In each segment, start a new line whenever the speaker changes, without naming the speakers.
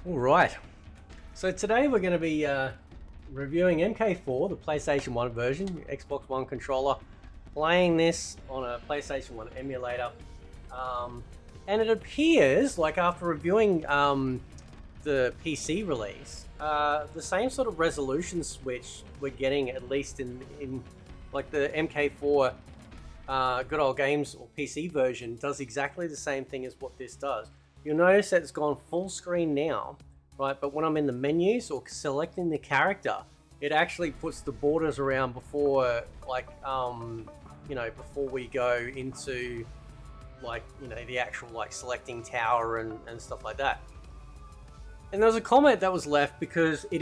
Alright, so today we're going to be reviewing MK4, the PlayStation 1 version, Xbox One controller, playing this on a PlayStation 1 emulator, and it appears like after reviewing the PC release, the same sort of resolution switch we're getting at least in like the MK4 Good Old Games or PC version does exactly the same thing as what this does. You'll notice that it's gone full screen now, right? But when I'm in the menus or selecting the character, it actually puts the borders around before, like, before we go into, like, the actual, like, selecting tower and stuff like that. And there was a comment that was left because there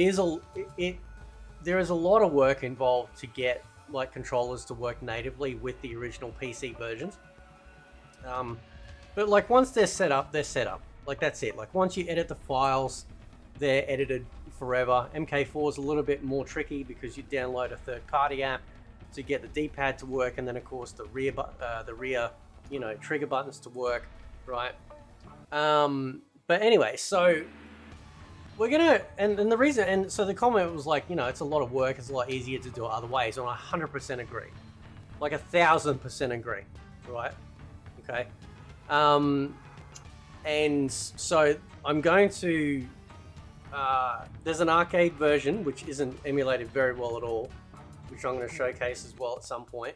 is a lot of work involved to get, like, controllers to work natively with the original PC versions. But like once they're set up, they're set up. Like that's it. Like once you edit the files, they're edited forever. MK4 is a little bit more tricky because you download a third-party app to get the D-pad to work, and then of course the rear, trigger buttons to work, right? But anyway, so we're gonna, and the reason, and so the comment was like, it's a lot of work. It's a lot easier to do it other ways, and I 100% agree, like 1,000% agree, right? Okay. And so I'm going to, there's an arcade version which isn't emulated very well at all, which I'm going to showcase as well at some point.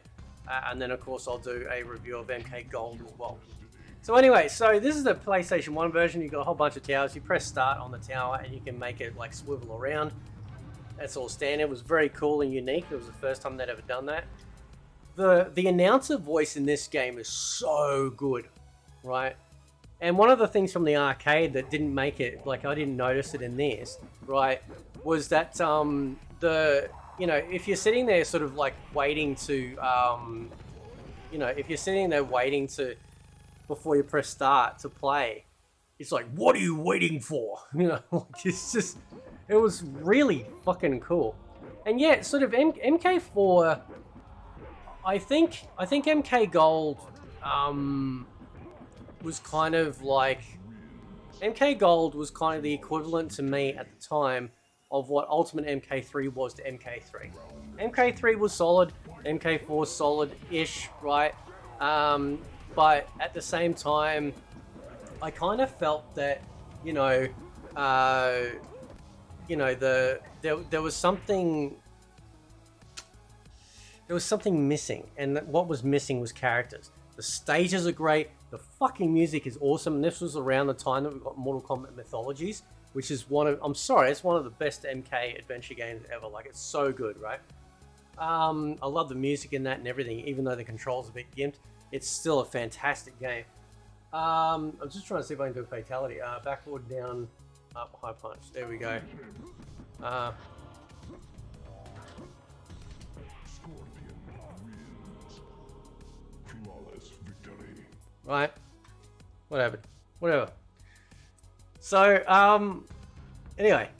And then of course I'll do a review of MK Gold as well. So anyway, so this is the PlayStation 1 version. You've got a whole bunch of towers. You press start on the tower and you can make it like swivel around. That's all standard. It was very cool and unique. It was the first time they'd ever done that. The announcer voice in this game is so good. Right, and one of the things from the arcade that didn't make it, like I didn't notice it in this, right, was that if you're sitting there sort of like waiting to, if you're sitting there waiting to, before you press start to play, it's like, what are you waiting for? Like it's just, it was really fucking cool. And yeah, sort of MK4, I think MK Gold, was kind of like MK Gold was kind of the equivalent to me at the time of what Ultimate MK3 was to MK3. MK3 was solid, MK4 solid-ish, right? But at the same time, I kind of felt that there was something missing, and what was missing was characters. The stages are great. The fucking music is awesome. And this was around the time that we got Mortal Kombat Mythologies, which is it's one of the best MK adventure games ever. Like, it's so good, right? I love the music in that and everything, even though the controls are a bit gimped. It's still a fantastic game. I'm just trying to see if I can do a fatality. Backward, down, up, high punch. There we go. Right, whatever. So, anyway.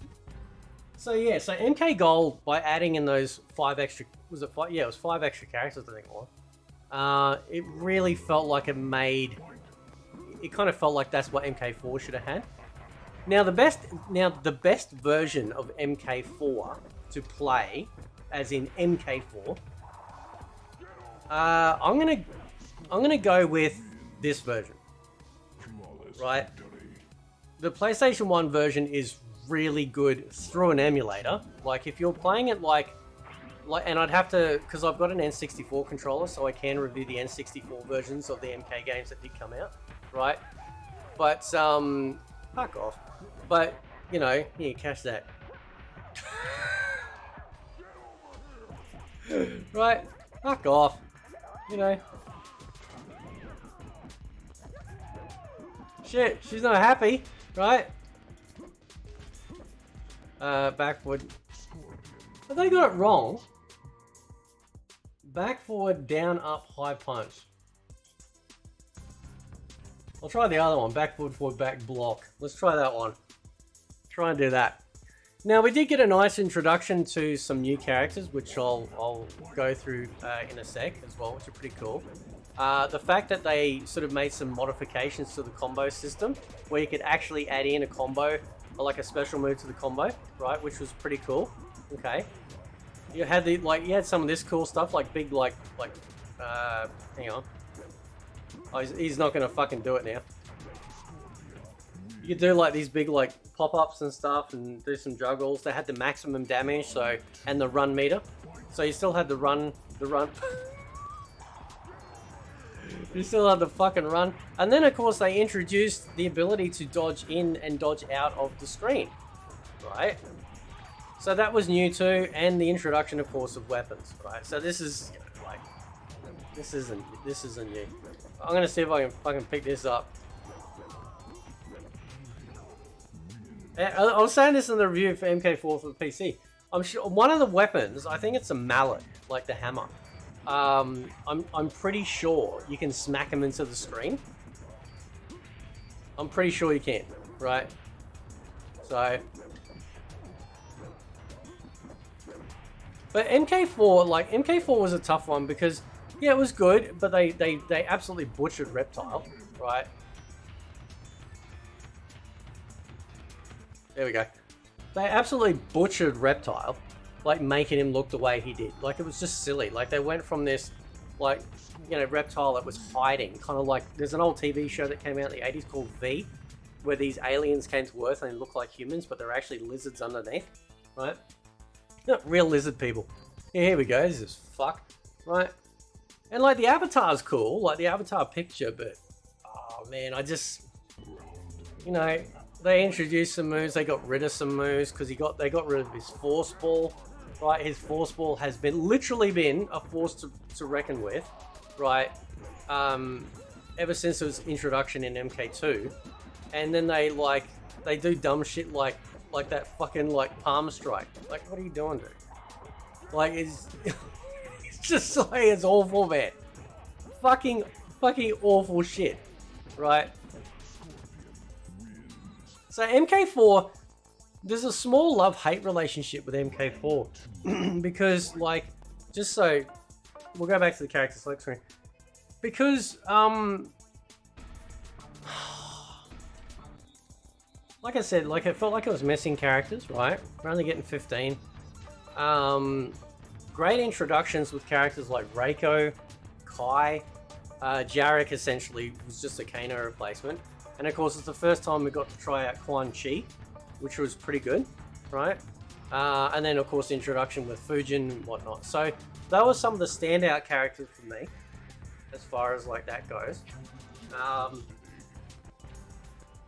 So yeah, so MK Gold, by adding in those 5 extra, was it 5? Yeah, it was 5 extra characters, I think it was. It really felt like it kind of felt like that's what MK4 should have had. Now the best version of MK4 to play, as in MK4, I'm gonna go with this version, right? The PlayStation 1 version is really good through an emulator. Like if you're playing it like, and I'd have to, because I've got an N64 controller, so I can review the N64 versions of the MK games that did come out, right? But fuck off. But here, catch that. Right, fuck off. Shit, she's not happy, right? Backward. But they got it wrong. Back, forward, down, up, high punch. I'll try the other one. Back, forward, back, block. Let's try that one. Try and do that. Now, we did get a nice introduction to some new characters, which I'll go through in a sec as well, which are pretty cool. The fact that they sort of made some modifications to the combo system, where you could actually add in a combo like a special move to the combo, right? Which was pretty cool. Okay. You had the you had some of this cool stuff, like big hang on. Oh, he's not gonna fucking do it now. You could do like these big like pop-ups and stuff and do some juggles. They had the maximum damage, so, and the run meter. So you still had the run. You still had the fucking run. And then of course they introduced the ability to dodge in and dodge out of the screen. Right? So that was new too, and the introduction of course of weapons, right? So this is, you know, like, this isn't new. I'm gonna see if I can fucking pick this up. I was saying this in the review for MK4 for the PC. I'm sure one of the weapons, I think it's a mallet, like the hammer. I'm pretty sure you can smack him into the screen. I'm pretty sure you can, right? So, but MK4, like MK4 was a tough one because yeah, it was good, but they absolutely butchered Reptile, right? There we go. They absolutely butchered Reptile, like making him look the way he did. Like it was just silly. Like they went from this, like, you know, Reptile that was hiding, kind of like, there's an old TV show that came out in the 80s called V, where these aliens came to Earth and they look like humans, but they're actually lizards underneath, right? Not real lizard people. Yeah, here we go. This is fuck, right? And like the avatar's cool, like the avatar picture, but oh man, I just, you know, they introduced some moves, they got rid of some moves because they got rid of his force ball, right? His force ball has literally been a force to reckon with, right? Ever since its introduction in MK2, and then they do dumb shit like that fucking like palm strike. Like, what are you doing, dude? Like it's just like, it's awful, man. Fucking awful shit, right? So MK4, there's a small love-hate relationship with MK4 because, like, just so we'll go back to the character select screen because like I said, like it felt like it was missing characters, right? We're only getting 15. Great introductions with characters like Reiko, Kai, Jarek essentially was just a Kano replacement. And of course, it's the first time we got to try out Quan Chi, which was pretty good, right? And then of course, the introduction with Fujin and whatnot. So that was some of the standout characters for me, as far as like that goes.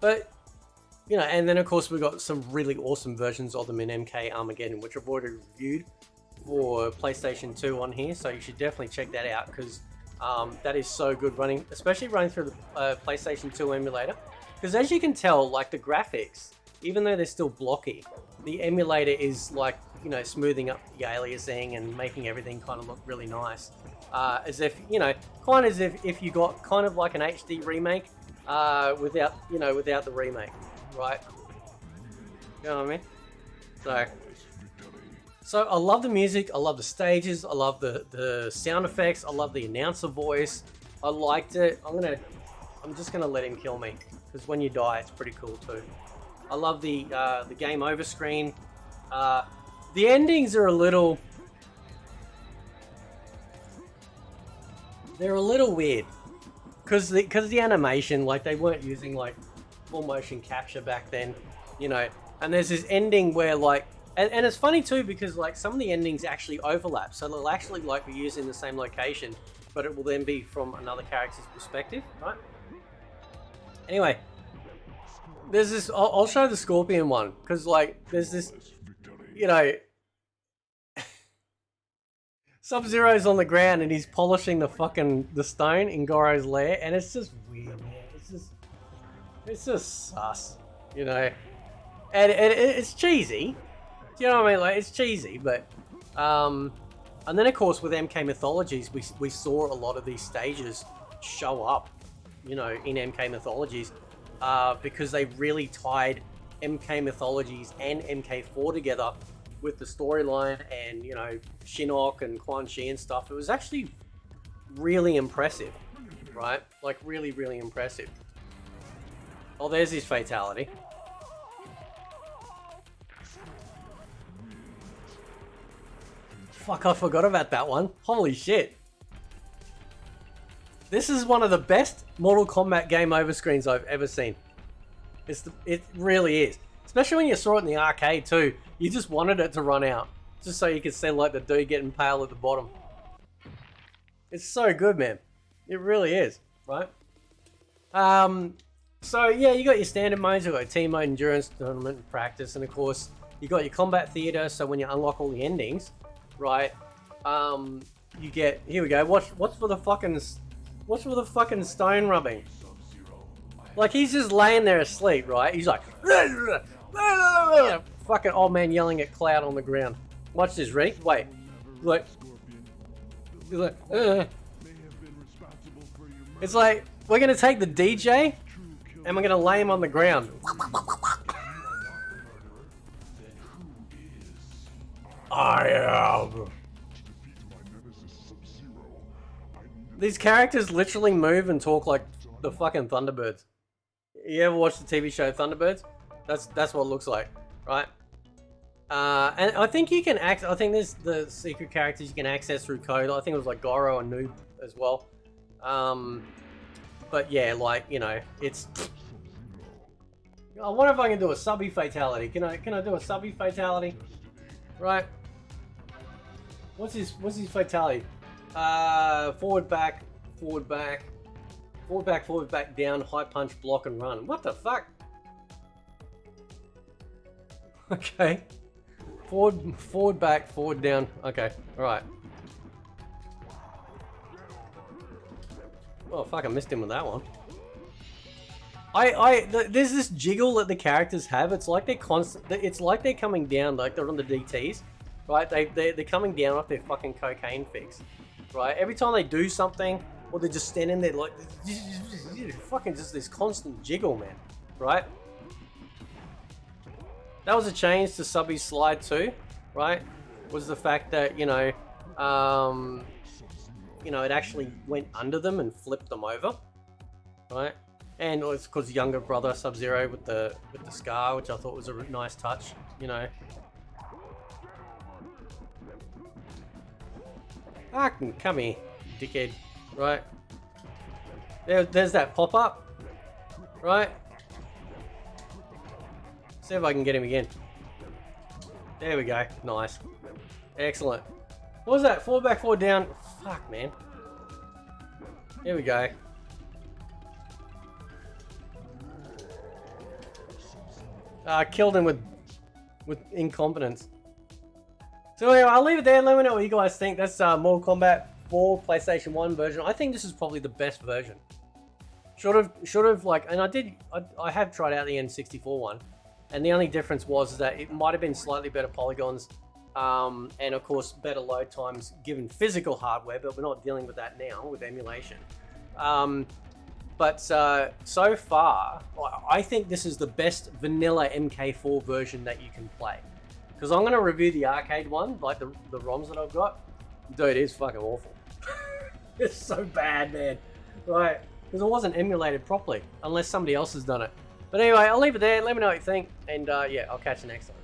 But, you know, and then of course we got some really awesome versions of them in MK Armageddon, which I've already reviewed for PlayStation 2 on here. So you should definitely check that out because that is so good running, especially running through the PlayStation 2 emulator. Because as you can tell, like the graphics, even though they're still blocky, the emulator is like, you know, smoothing up the aliasing and making everything kind of look really nice. As if, you know, kind of as if you got kind of like an HD remake without the remake, right? You know what I mean? So I love the music, I love the stages, I love the sound effects, I love the announcer voice. I liked it. I'm just gonna let him kill me because when you die, it's pretty cool too. I love the game over screen. The endings are a little weird because the animation, like they weren't using like full motion capture back then, you know. And there's this ending where like. And it's funny too because like some of the endings actually overlap, so they'll actually like be used in the same location, but it will then be from another character's perspective, right? Anyway, there's this. I'll show the Scorpion one because like there's this, you know, Sub-Zero's on the ground and he's polishing the stone in Goro's lair, and it's just weird, man. It's just sus, you know, and it's cheesy. Do you know what I mean? Like, it's cheesy, but... and then, of course, with MK Mythologies, we saw a lot of these stages show up, you know, in MK Mythologies, because they really tied MK Mythologies and MK4 together with the storyline and, you know, Shinnok and Quan Chi and stuff. It was actually really impressive, right? Like, really, really impressive. Oh, there's his fatality. fuck, I forgot about that one. Holy shit. This is one of the best Mortal Kombat game over screens I've ever seen. It really is. Especially when you saw it in the arcade too. You just wanted it to run out. Just so you could see like the dude getting pale at the bottom. It's so good, man. It really is, right? So yeah, you got your standard modes, you got your team mode, endurance, tournament, and practice, and of course you got your combat theater. So when you unlock all the endings, right? You get, here we go. What's for the fucking stone rubbing? Like he's just laying there asleep, right? He's like, fucking old man yelling at Cloud on the ground. Watch this, ready? Wait, look. He's like, It's like, we're gonna take the DJ and we're gonna lay him on the ground. I am. These characters literally move and talk like the fucking Thunderbirds. You ever watch the TV show Thunderbirds? That's what it looks like, right? And I think you can I think there's the secret characters you can access through code. I think it was like Goro and Noob as well. But yeah, like, you know, it's. I wonder if I can do a subby fatality. Can I do a subby fatality? Right. What's his fatality? Forward back, forward back, forward back, forward back, down, high punch, block, and run. What the fuck? Okay. Forward back, forward down. Okay, alright. Oh fuck, I missed him with that one. There's this jiggle that the characters have. It's like they're it's like they're coming down, like they're on the DTs, right? They're coming down off their fucking cocaine fix, right? Every time they do something, or they're just standing there like, fucking just this constant jiggle, man, right? That was a change to Subby's slide too, right? Was the fact that, you know, it actually went under them and flipped them over, right? And it's because younger brother Sub-Zero with the scar, which I thought was a nice touch, you know. Come here, dickhead, right? There's that pop-up, right? See if I can get him again. There we go. Nice. Excellent. What was that? Forward back, forward down. Fuck, man. Here we go. Killed him with incompetence. So anyway, I'll leave it there. Let me know what you guys think. That's Mortal Kombat 4 PlayStation 1 version. I think this is probably the best version. Should have like, and I have tried out the N64 one. And the only difference was that it might have been slightly better polygons, and of course better load times given physical hardware, but we're not dealing with that now with emulation. But so far, I think this is the best vanilla MK4 version that you can play. Because I'm going to review the arcade one, like the ROMs that I've got. Dude, it's fucking awful. It's so bad, man. Right, because it wasn't emulated properly, unless somebody else has done it. But anyway, I'll leave it there. Let me know what you think. And yeah, I'll catch you next time.